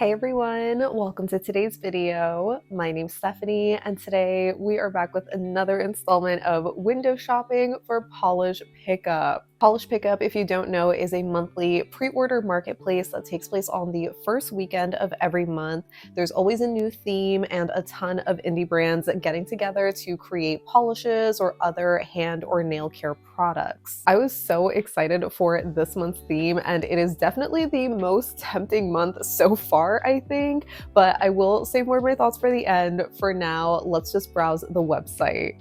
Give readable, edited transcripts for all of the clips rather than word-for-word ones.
Hey everyone, welcome to today's video. My name's Stephanie, and today we are back with another installment of window shopping for Polish Pickup. Polish Pickup, if you don't know, is a monthly pre-order marketplace that takes place on the first weekend of every month. There's always a new theme and a ton of indie brands getting together to create polishes or other hand or nail care products. I was so excited for this month's theme, and it is definitely the most tempting month so far, I think, but I will save more of my thoughts for the end. For now, let's just browse the website.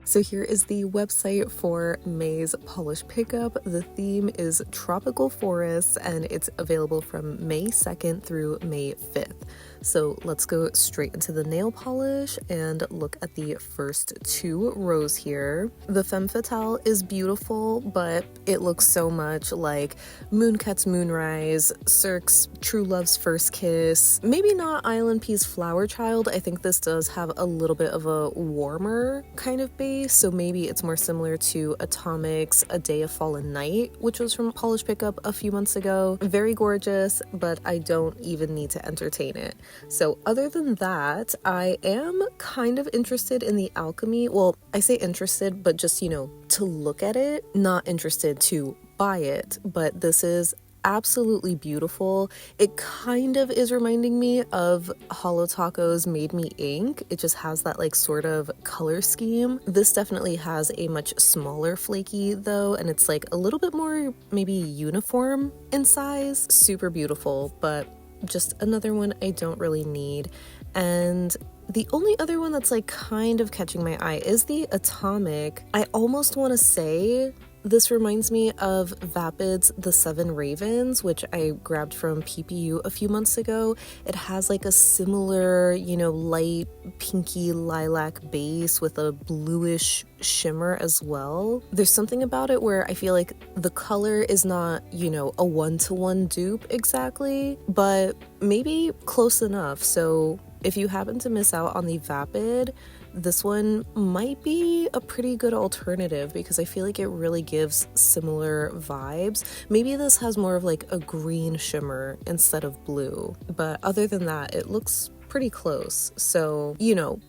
So here is the website for May's Polish Pickup. The theme is Tropical Forests, and it's available from May 2nd through May 5th. So let's go straight into the nail polish and look at the first two rows here. The Femme Fatale is beautiful, but it looks so much like Mooncat's Moonrise, Cirque's True Love's First Kiss, maybe not Island Pea's Flower Child. I think this does have a little bit of a warmer kind of base, so maybe it's more similar to Atomic's A Day of Fallen Night, which was from Polish Pickup a few months ago. Very gorgeous, but I don't even need to entertain it. So other than that, I am kind of interested in the alchemy. Well, I say interested, but just, to look at it, not interested to buy it, but this is absolutely beautiful. It kind of is reminding me of Holo Taco's Made Me Ink. It just has that sort of color scheme. This definitely has a much smaller flaky though, and it's a little bit more maybe uniform in size. Super beautiful, but just another one I don't really need. And the only other one that's kind of catching my eye is the Atomic. I almost want to say this reminds me of Vapid's The Seven Ravens, which I grabbed from PPU a few months ago. It has a similar, light pinky lilac base with a bluish shimmer as well. There's something about it where I feel like the color is not, a one-to-one dupe exactly, but maybe close enough. So if you happen to miss out on the Vapid, this one might be a pretty good alternative because I feel like it really gives similar vibes. Maybe this has more of a green shimmer instead of blue, but other than that, it looks pretty close. So,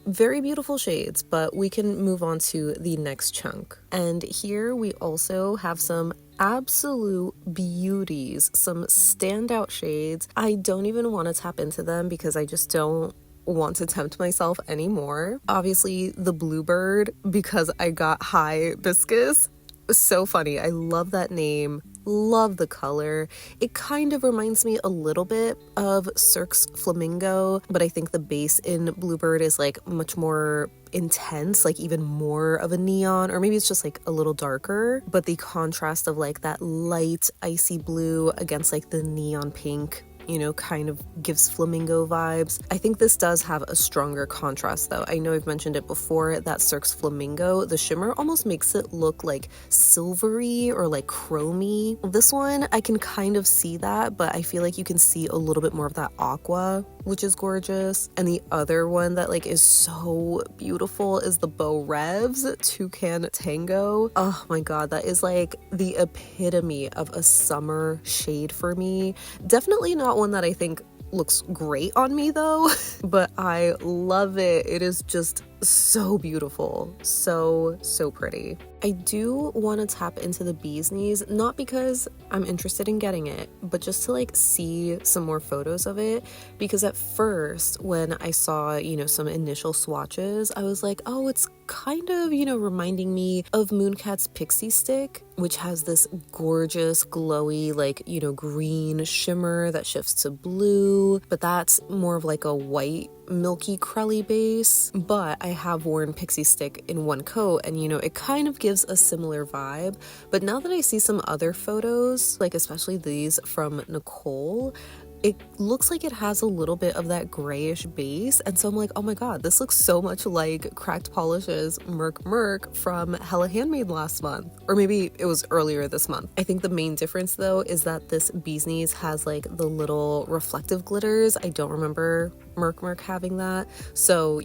very beautiful shades, but we can move on to the next chunk. And here we also have some absolute beauties, some standout shades. I don't even want to tap into them because I just don't want to tempt myself anymore. Obviously the Bluebird, because I got Hibiscus. So funny. I love that name. Love the color. It kind of reminds me a little bit of Cirque's Flamingo, but I think the base in Bluebird is much more intense, even more of a neon, or maybe it's just a little darker, but the contrast of that light icy blue against the neon pink kind of gives flamingo vibes. I think this does have a stronger contrast though. I know I've mentioned it before that Cirque's Flamingo, the shimmer almost makes it look silvery or chromy. This one, I can kind of see that, but I feel you can see a little bit more of that aqua, which is gorgeous. And the other one that is so beautiful is the Beau Revs Toucan Tango. Oh my god, that is the epitome of a summer shade for me. Definitely not one that I think looks great on me though, but I love it. It is just so beautiful, so pretty. I do want to tap into the bee's knees, not because I'm interested in getting it, but just to see some more photos of it, because at first when I saw some initial swatches, I was oh, it's kind of reminding me of Mooncat's Pixie Stick, which has this gorgeous glowy green shimmer that shifts to blue, but that's more of a white milky crelly base. But I have worn Pixie Stick in one coat, and it kind of gives a similar vibe. But now that I see some other photos, especially these from Nicole, it looks like it has a little bit of that grayish base, and so I'm oh my god, this looks so much like Cracked Polish's Merc from Hella Handmade last month, or maybe it was earlier this month. I think the main difference though is that this bee's knees has the little reflective glitters. I don't remember Merc having that, so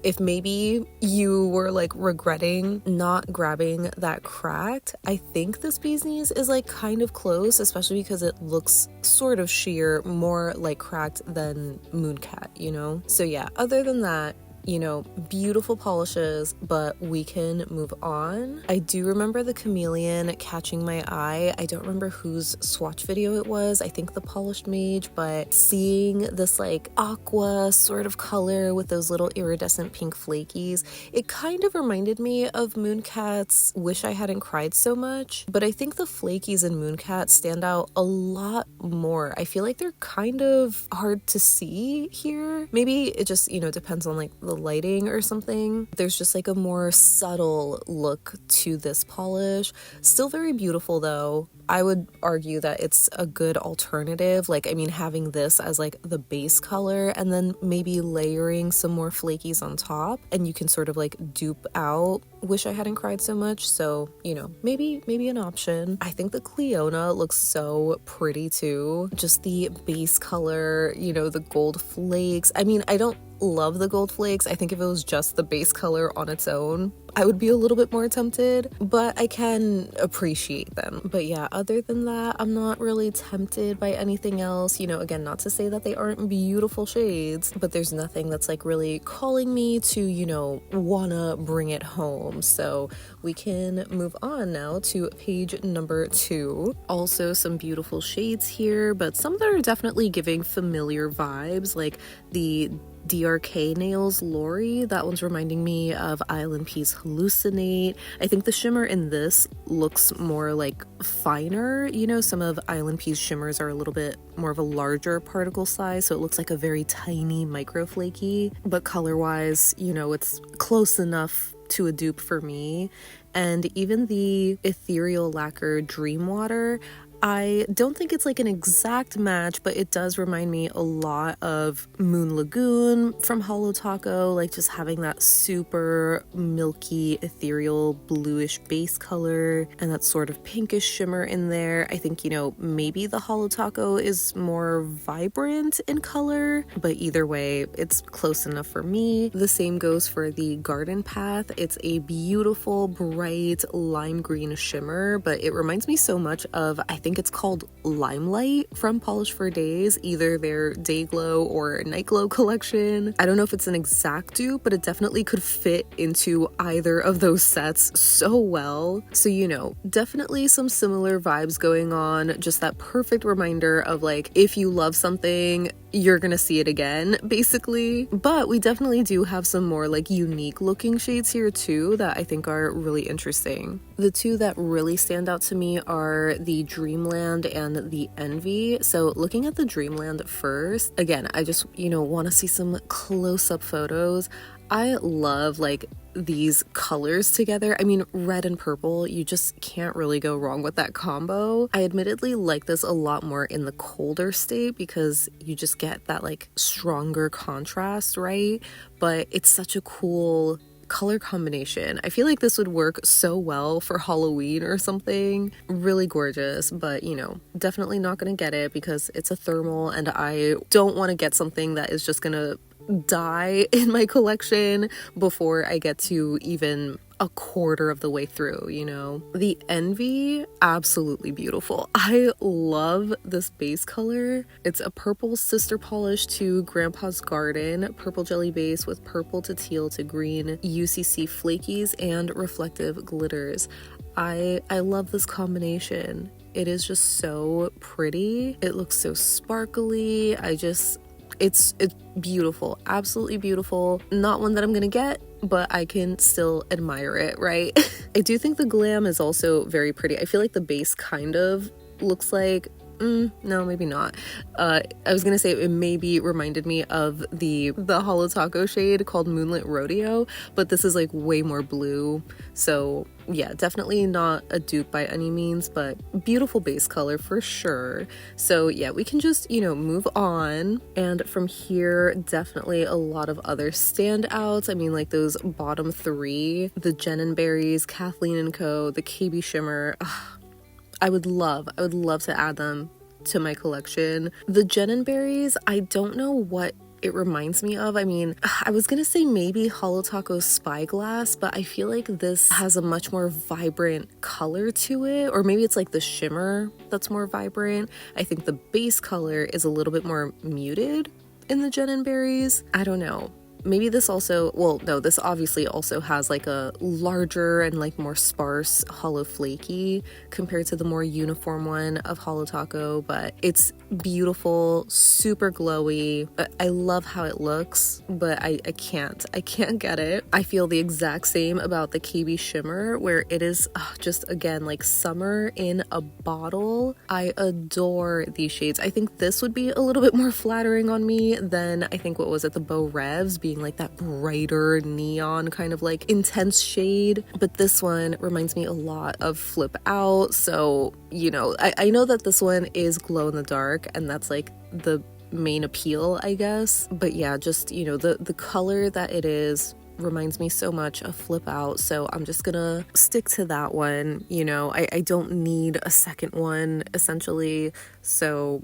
if maybe you were like regretting not grabbing that cracked, I think this bee's knees is like kind of close, especially because it looks sort of sheer, more like cracked than Mooncat, you know? So yeah, other than that, you know, beautiful polishes, but we can move on. I do remember the chameleon catching my eye. I don't remember whose swatch video it was. I think the Polished Mage, but seeing this like aqua sort of color with those little iridescent pink flakies, it kind of reminded me of Mooncat's Wish I Hadn't Cried So Much, but I think the flakies in Mooncat stand out a lot more. I feel like they're kind of hard to see here. Maybe it just, you know, depends on like the lighting or something. There's just like a more subtle look to this polish. Still very beautiful though. I would argue that it's a good alternative. Like, I mean, having this as like the base color and then maybe layering some more flakies on top, and you can sort of like dupe out Wish I Hadn't Cried So Much. So, you know, maybe an option. I think the Cleona looks so pretty too. Just the base color, you know, the gold flakes. I mean, I don't love the gold flakes. I think if it was just the base color on its own, I would be a little bit more tempted, but I can appreciate them. But yeah, other than that, I'm not really tempted by anything else. You know, again, not to say that they aren't beautiful shades, but there's nothing that's like really calling me to, you know, wanna bring it home. So we can move on now to page number 2. Also some beautiful shades here, but some that are definitely giving familiar vibes, like the DRK Nails Lori. That one's reminding me of Island Peace Hallucinate. I think the shimmer in this looks more like finer. You know, some of Island Peace shimmers are a little bit more of a larger particle size, so it looks like a very tiny micro flaky, but color-wise, you know, it's close enough to a dupe for me. And even the Ethereal Lacquer Dream Water, I don't think it's like an exact match, but it does remind me a lot of Moon Lagoon from Holo Taco, like just having that super milky, ethereal, bluish base color and that sort of pinkish shimmer in there. I think, you know, maybe the Holo Taco is more vibrant in color, but either way, it's close enough for me. The same goes for the Garden Path. It's a beautiful, bright lime green shimmer, but it reminds me so much of, I think it's called Limelight from Polish for Days, either their Day Glow or Night Glow collection. I don't know if it's an exact dupe, but it definitely could fit into either of those sets so well. So, you know, definitely some similar vibes going on, just that perfect reminder of like, if you love something, you're gonna see it again, basically. But we definitely do have some more like unique looking shades here too that I think are really interesting. The two that really stand out to me are the Dreamland and the Envy. So looking at the Dreamland first, again, I just, you know, want to see some close-up photos. I love like these colors together. I mean, red and purple, you just can't really go wrong with that combo. I admittedly like this a lot more in the colder state because you just get that like stronger contrast, right? But it's such a cool color combination. I feel like this would work so well for Halloween or something. Really gorgeous, but you know, definitely not gonna get it because it's a thermal and I don't want to get something that is just gonna die in my collection before I get to even a quarter of the way through, you know. The Envy, absolutely beautiful. I love this base color. It's a purple sister polish to Grandpa's Garden, purple jelly base with purple to teal to green UCC flakies and reflective glitters. I love this combination. It is just so pretty. It looks so sparkly. It's beautiful, absolutely beautiful. Not one that I'm gonna get, but I can still admire it, right? I do think the glam is also very pretty. I feel like the base kind of looks like, no, maybe not. I was gonna say it maybe reminded me of the Holo Taco shade called Moonlit Rodeo, but this is like way more blue. So yeah, definitely not a dupe by any means, but beautiful base color for sure. So yeah, we can just, you know, move on. And from here, definitely a lot of other standouts. I mean, like those bottom 3, the Jen & Berries, Kathleen & Co., the KB Shimmer. I would love to add them to my collection. The Jen & Berries, I don't know what it reminds me of. I mean, I was gonna say maybe Holo Taco's Spyglass, but I feel like this has a much more vibrant color to it, or maybe it's like the shimmer that's more vibrant. I think the base color is a little bit more muted in the Jen and Berries. I don't know. Maybe this also, well, no, this obviously also has like a larger and like more sparse Holo Flaky compared to the more uniform one of Holo Taco, but it's beautiful, super glowy. I love how it looks, but I can't get it. I feel the exact same about the KB Shimmer, where it is just, again, like summer in a bottle. I adore these shades. I think this would be a little bit more flattering on me than, I think, what was it, the Beau Revs, being like that brighter neon kind of like intense shade. But this one reminds me a lot of Flip Out. So, you know, I know that this one is glow in the dark, and that's like the main appeal, I guess. But yeah, just, you know, the color that it is reminds me so much of Flip Out, so I'm just gonna stick to that one. You know, I don't need a second one, essentially. So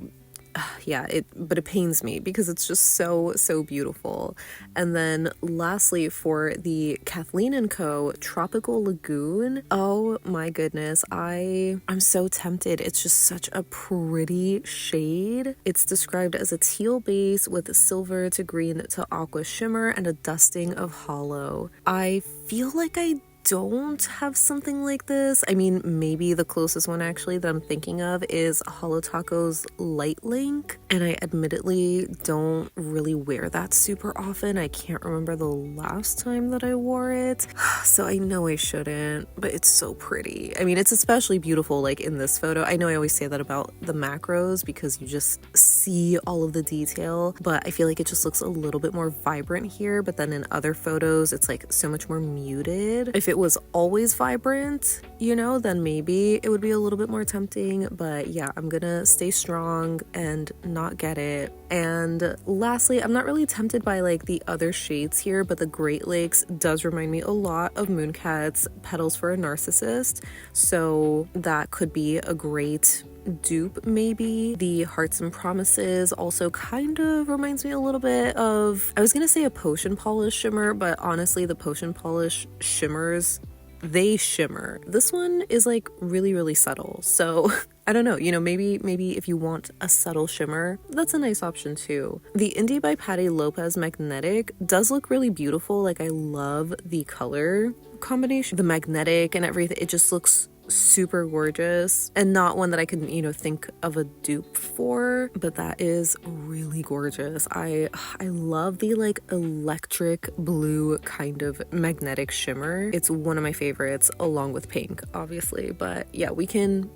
yeah, but it pains me because it's just so beautiful. And then lastly, for the Kathleen & Co. Tropical Lagoon, oh my goodness, I'm so tempted. It's just such a pretty shade. It's described as a teal base with silver to green to aqua shimmer and a dusting of hollow. I feel like I don't have something like this. I mean, maybe the closest one actually that I'm thinking of is Holo Taco's Light Link, and I admittedly don't really wear that super often. I can't remember the last time that I wore it, so I know I shouldn't, but it's so pretty. I mean, it's especially beautiful like in this photo. I know I always say that about the macros because you just see all of the detail, but I feel like it just looks a little bit more vibrant here, but then in other photos it's like so much more muted. If it was always vibrant, you know, then maybe it would be a little bit more tempting, but yeah, I'm gonna stay strong and not get it. And lastly, I'm not really tempted by like the other shades here, but the Great Lakes does remind me a lot of Mooncat's Petals for a Narcissist, so that could be a great dupe. Maybe the Hearts and Promises also kind of reminds me a little bit of, I was gonna say a Potion Polish shimmer, but honestly the Potion Polish shimmers, they shimmer. This one is like really subtle, so I don't know, you know, maybe if you want a subtle shimmer, that's a nice option too. The Indie by Patty Lopez Magnetic does look really beautiful. Like, I love the color combination, the magnetic and everything. It just looks super gorgeous, and not one that I can, you know, think of a dupe for, but that is really gorgeous. I love the like electric blue kind of magnetic shimmer. It's one of my favorites, along with pink, obviously. But yeah, we can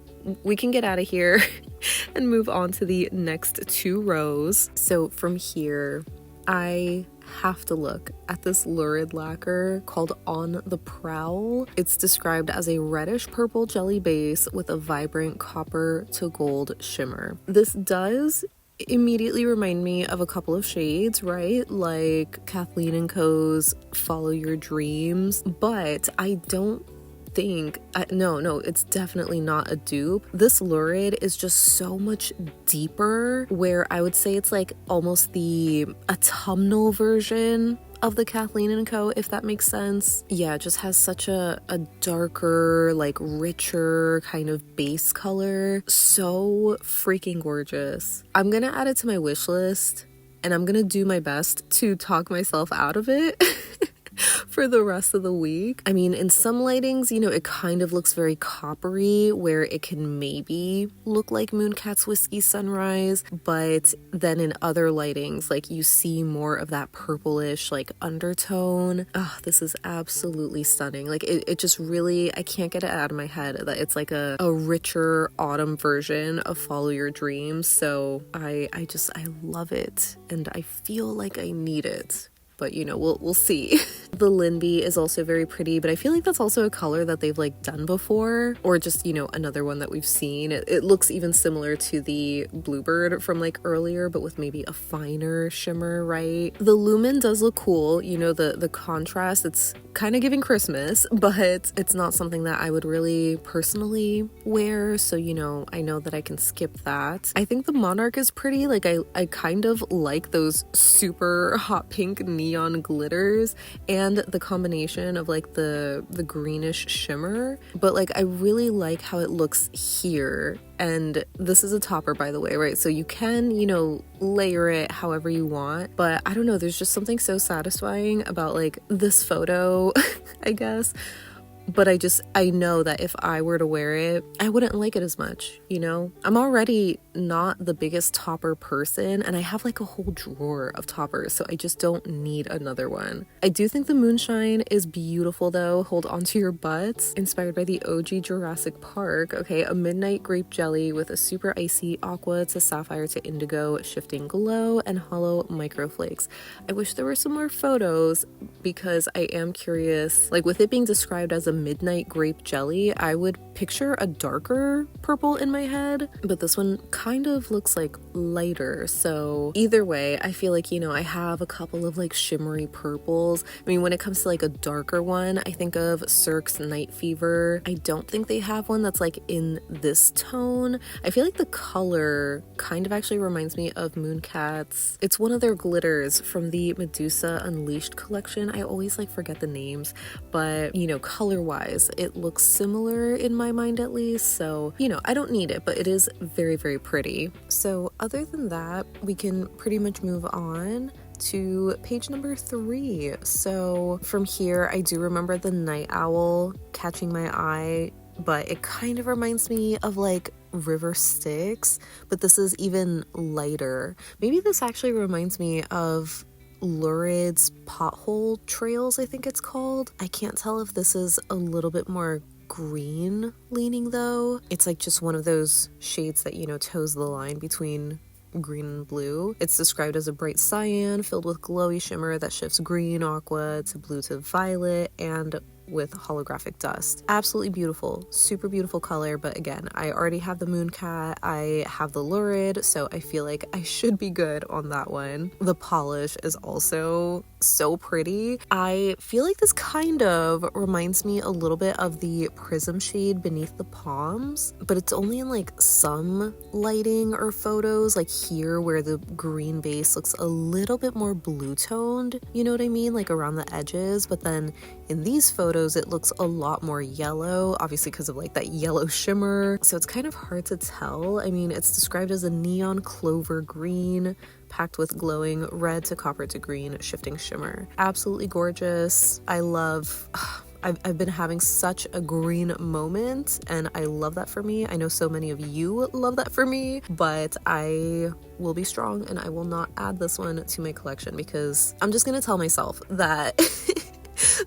get out of here and move on to the next two rows. So from here, I have to look at this lurid lacquer called On the Prowl. It's described as a reddish purple jelly base with a vibrant copper to gold shimmer. This does immediately remind me of a couple of shades, right? Like Kathleen & Co.'s Follow Your Dreams, but I don't think, no, it's definitely not a dupe. This lurid is just so much deeper, where I would say it's like almost the autumnal version of the Kathleen & Co., if that makes sense. Yeah, it just has such a darker, like richer kind of base color. So freaking gorgeous. I'm gonna add it to my wish list, and I'm gonna do my best to talk myself out of it for the rest of the week. I mean, in some lightings, you know, it kind of looks very coppery, where it can maybe look like Mooncat's Whiskey Sunrise, but then in other lightings, like, you see more of that purplish like undertone. Oh, this is absolutely stunning. Like, it just really, I can't get it out of my head that it's like a richer autumn version of Follow Your Dreams. So I love it, and I feel like I need it. But, you know, we'll see. The Linby is also very pretty, but I feel like that's also a color that they've like done before, or just, you know, another one that we've seen. It looks even similar to the Bluebird from like earlier, but with maybe a finer shimmer, right? The Lumen does look cool, you know, the contrast, it's kind of giving Christmas, but it's not something that I would really personally wear, so you know, I know that I can skip that. I think the Monarch is pretty, like I kind of like those super hot pink neon glitters and the combination of like the greenish shimmer, but like I really like how it looks here. And this is a topper, by the way, right? So you can, you know, layer it however you want, but I don't know, there's just something so satisfying about like this photo, I guess. But I know that if I were to wear it, I wouldn't like it as much, you know? I'm already not the biggest topper person, and I have like a whole drawer of toppers, so I just don't need another one. I do think the Moonshine is beautiful though. Hold on to your butts. Inspired by the OG Jurassic Park. Okay, a midnight grape jelly with a super icy aqua to sapphire to indigo shifting glow and hollow microflakes. I wish there were some more photos because I am curious, like with it being described as a midnight grape jelly, I would picture a darker purple in my head, but this one kind of looks like lighter. So either way, I feel like, you know, I have a couple of like shimmery purples. I mean, when it comes to like a darker one, I think of Cirque's Night Fever. I don't think they have one that's like in this tone. I feel like the color kind of actually reminds me of Mooncat's. It's one of their glitters from the Medusa Unleashed collection. I always like forget the names, but you know, color wise it looks similar in my mind at least, so you know, I don't need it, but it is very, very pretty. So other than that, we can pretty much move on to page number 3. So from here, I do remember the Night Owl catching my eye, but it kind of reminds me of like River Styx, but this is even lighter. Maybe this actually reminds me of Lurid's Pothole Trails, I think it's called. I can't tell if this is a little bit more green leaning though. It's like just one of those shades that, you know, toes the line between green and blue. It's described as a bright cyan filled with glowy shimmer that shifts green, aqua to blue to violet, and with holographic dust. Absolutely beautiful, super beautiful color, but again, I already have the Mooncat, I have the Lurid, so I feel like I should be good on that one. The polish is also so pretty. I feel like this kind of reminds me a little bit of the Prism shade Beneath the Palms, but it's only in like some lighting or photos, like here where the green base looks a little bit more blue toned, you know what I mean, like around the edges, but then in these photos it looks a lot more yellow, obviously because of like that yellow shimmer, so it's kind of hard to tell. I mean, it's described as a neon clover green packed with glowing red to copper to green shifting shimmer. Absolutely gorgeous. I love I've been having such a green moment, and I love that for me. I know so many of you love that for me, but I will be strong and I will not add this one to my collection because I'm just gonna tell myself that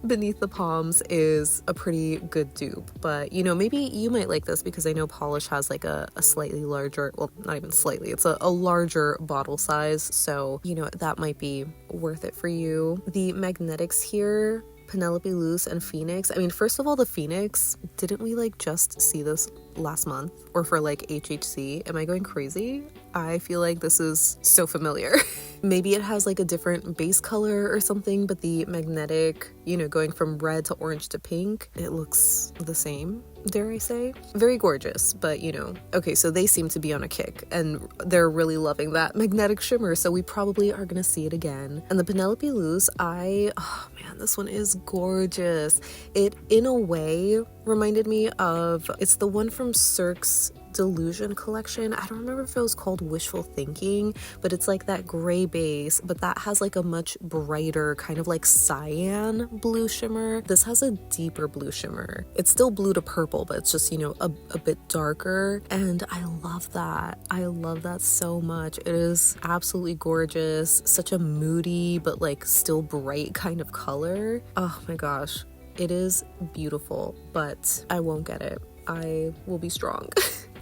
Beneath the Palms is a pretty good dupe. But you know, maybe you might like this because I know Polish has like a slightly larger, well, not even slightly, it's a larger bottle size, so you know, that might be worth it for you. The magnetics here, Penelope Loose and Phoenix. I mean, first of all, the Phoenix, didn't we like just see this last month or for like HHC? Am I going crazy? I feel like this is so familiar. Maybe it has like a different base color or something, but the magnetic, you know, going from red to orange to pink, it looks the same, dare I say. Very gorgeous, but you know, okay, so they seem to be on a kick and they're really loving that magnetic shimmer, so we probably are gonna see it again. And the Penelope Loose, oh man, this one is gorgeous. It, in a way, reminded me of, it's the one from Cirque's Delusion collection. I don't remember if it was called Wishful Thinking, but it's like that gray base, but that has like a much brighter kind of like cyan blue shimmer. This has a deeper blue shimmer. It's still blue to purple, but it's just, you know, a bit darker, and I love that. I love that so much. It is absolutely gorgeous. Such a moody but like still bright kind of color. Oh my gosh, it is beautiful, but I won't get it. I will be strong.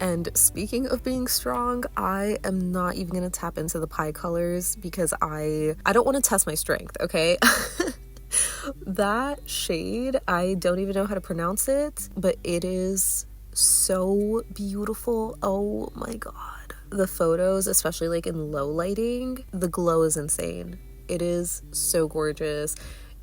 And speaking of being strong, I am not even gonna tap into the pie colors because I don't want to test my strength, okay? That shade, I don't even know how to pronounce it, but it is so beautiful. Oh my god. The photos, especially like in low lighting, the glow is insane. It is so gorgeous.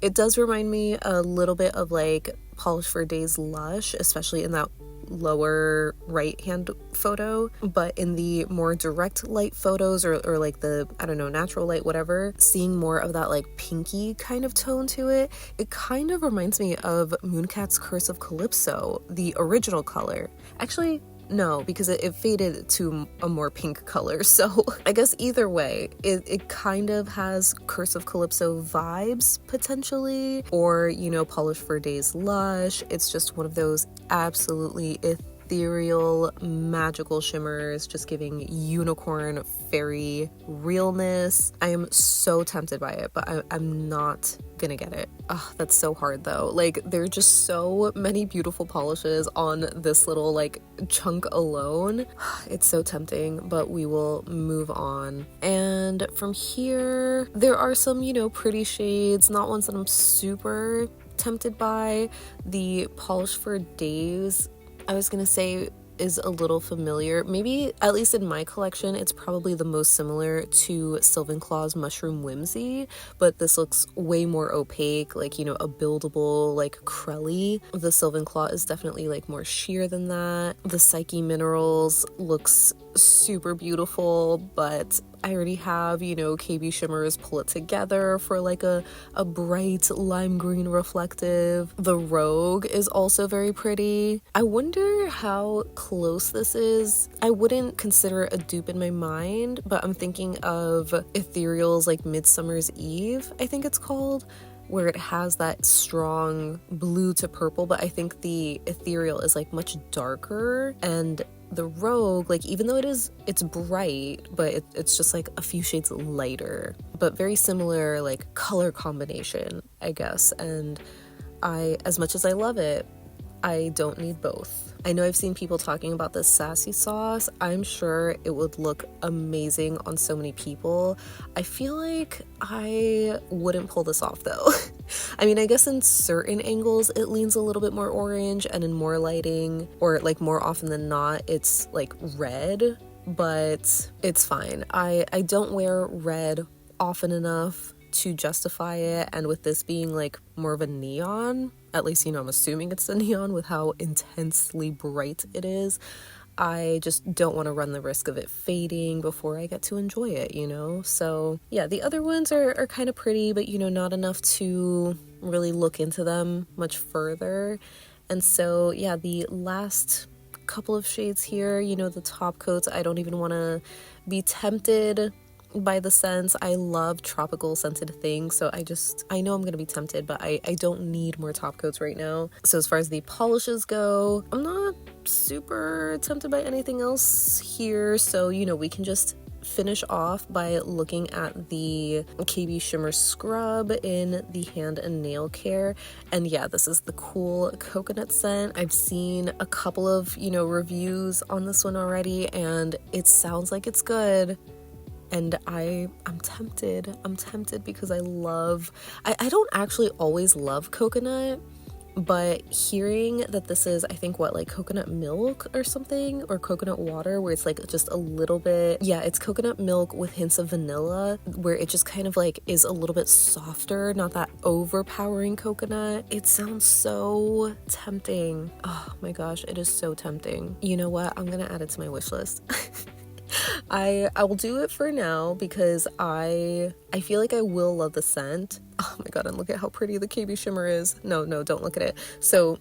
It does remind me a little bit of like Polish for Days Lush, especially in that lower right hand photo, but in the more direct light photos or like the, I don't know, natural light, whatever, seeing more of that like pinky kind of tone to it, it kind of reminds me of Mooncat's Curse of Calypso, the original color. Actually, no, because it faded to a more pink color. So I guess either way, it kind of has Curse of Calypso vibes potentially, or, you know, Polish for Days Lush. It's just one of those absolutely ethereal, magical shimmers, just giving unicorn fairy realness. I am so tempted by it, but I'm not gonna get it. Oh, that's so hard though. Like, there are just so many beautiful polishes on this little like chunk alone. It's so tempting, but we will move on. And from here, there are some, you know, pretty shades, not ones that I'm super tempted by. The Polish for Days, I was gonna say, is a little familiar. Maybe, at least in my collection, it's probably the most similar to Sylvan Claw's Mushroom Whimsy, but this looks way more opaque, like, you know, a buildable, like, crelly. The Sylvan Claw is definitely, like, more sheer than that. The Psyche Minerals looks super beautiful, but I already have, you know, KB Shimmers Pull It Together for like a bright lime green reflective. The Rogue is also very pretty. I wonder how close this is. I wouldn't consider it a dupe in my mind, but I'm thinking of Ethereal's like Midsummer's Eve, I think it's called, where it has that strong blue to purple, but I think the Ethereal is like much darker, and the Rogue, like, even though it's bright, but it's just like a few shades lighter, but very similar like color combination, I guess. And as much as I love it, I don't need both. I know I've seen people talking about this sassy sauce. I'm sure it would look amazing on so many people. I feel like I wouldn't pull this off though. I mean, I guess in certain angles it leans a little bit more orange, and in more lighting, or like more often than not, it's like red, but it's fine. I don't wear red often enough to justify it, and with this being like more of a neon, at least, you know, I'm assuming it's a neon with how intensely bright it is, I just don't want to run the risk of it fading before I get to enjoy it, you know? So yeah, the other ones are kind of pretty, but, you know, not enough to really look into them much further. And so yeah, the last couple of shades here, you know, the top coats, I don't even want to be tempted by the scents. I love tropical scented things, so I know I'm gonna be tempted, but I don't need more top coats right now. So as far as the polishes go, I'm not super tempted by anything else here, so, you know, we can just finish off by looking at the KB Shimmer Scrub in the hand and nail care. And yeah, this is the cool coconut scent. I've seen a couple of, you know, reviews on this one already, and it sounds like it's good. And I'm tempted because I don't actually always love coconut, but hearing that this is, I think, what, like coconut milk or something, or coconut water, where it's like just a little bit, yeah, it's coconut milk with hints of vanilla, where it just kind of like is a little bit softer, not that overpowering coconut. It sounds so tempting. Oh my gosh, it is so tempting. You know what? I'm gonna add it to my wish list. I will do it for now because I feel like I will love the scent. Oh my god, and look at how pretty the KB Shimmer is. No, don't look at it. So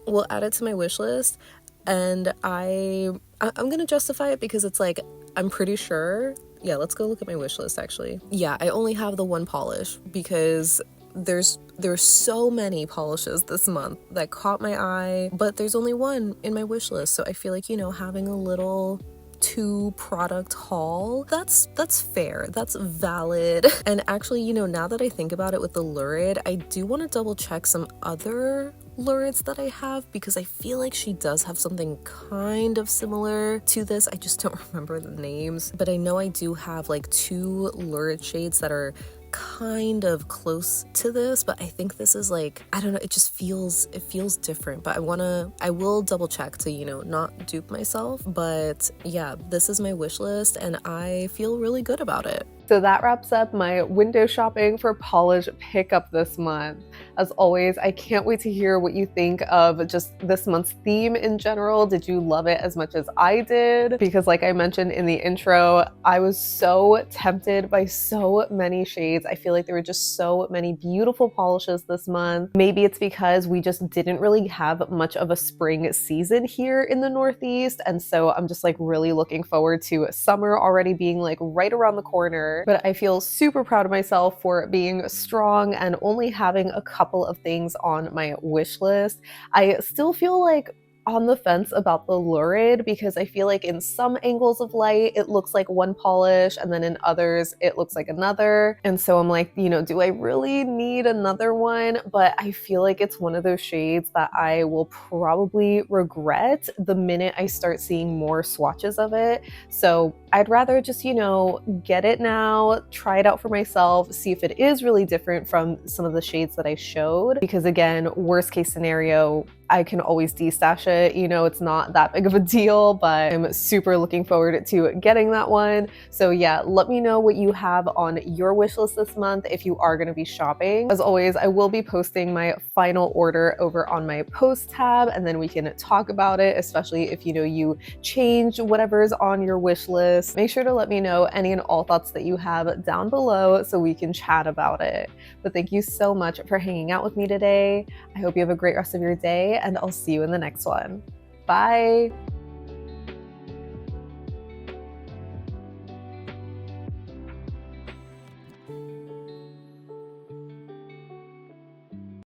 we'll add it to my wish list, and I'm gonna justify it because it's like, I'm pretty sure. Yeah, let's go look at my wish list actually. Yeah, I only have the one polish because there's so many polishes this month that caught my eye, but there's only one in my wish list. So I feel like, you know, having a little 2 product haul, that's fair, that's valid. And actually, you know, now that I think about it with the Lurid, I do want to double check some other Lurids that I have, because I feel like she does have something kind of similar to this. I just don't remember the names, but I know I do have like 2 Lurid shades that are kind of close to this, but I think this is like, I don't know, it feels different. But I will double check to, you know, not dupe myself. But yeah, this is my wish list and I feel really good about it. So that wraps up my window shopping for polish pickup this month. As always, I can't wait to hear what you think of just this month's theme in general. Did you love it as much as I did? Because like I mentioned in the intro, I was so tempted by so many shades. I feel like there were just so many beautiful polishes this month. Maybe it's because we just didn't really have much of a spring season here in the Northeast. And so I'm just like really looking forward to summer already being like right around the corner. But I feel super proud of myself for being strong and only having a couple of things on my wish list. I still feel like on the fence about the lurid because I feel like in some angles of light it looks like one polish and then in others it looks like another. And so I'm like, you know, do I really need another one? But I feel like it's one of those shades that I will probably regret the minute I start seeing more swatches of it. So I'd rather just, you know, get it now, try it out for myself, see if it is really different from some of the shades that I showed. Because again, worst case scenario, I can always destash it. You know, it's not that big of a deal, but I'm super looking forward to getting that one. So yeah, let me know what you have on your wish list this month if you are gonna be shopping. As always, I will be posting my final order over on my post tab and then we can talk about it, especially if you know you change whatever's on your wish list. Make sure to let me know any and all thoughts that you have down below so we can chat about it. But thank you so much for hanging out with me today. I hope you have a great rest of your day and I'll see you in the next one. Bye!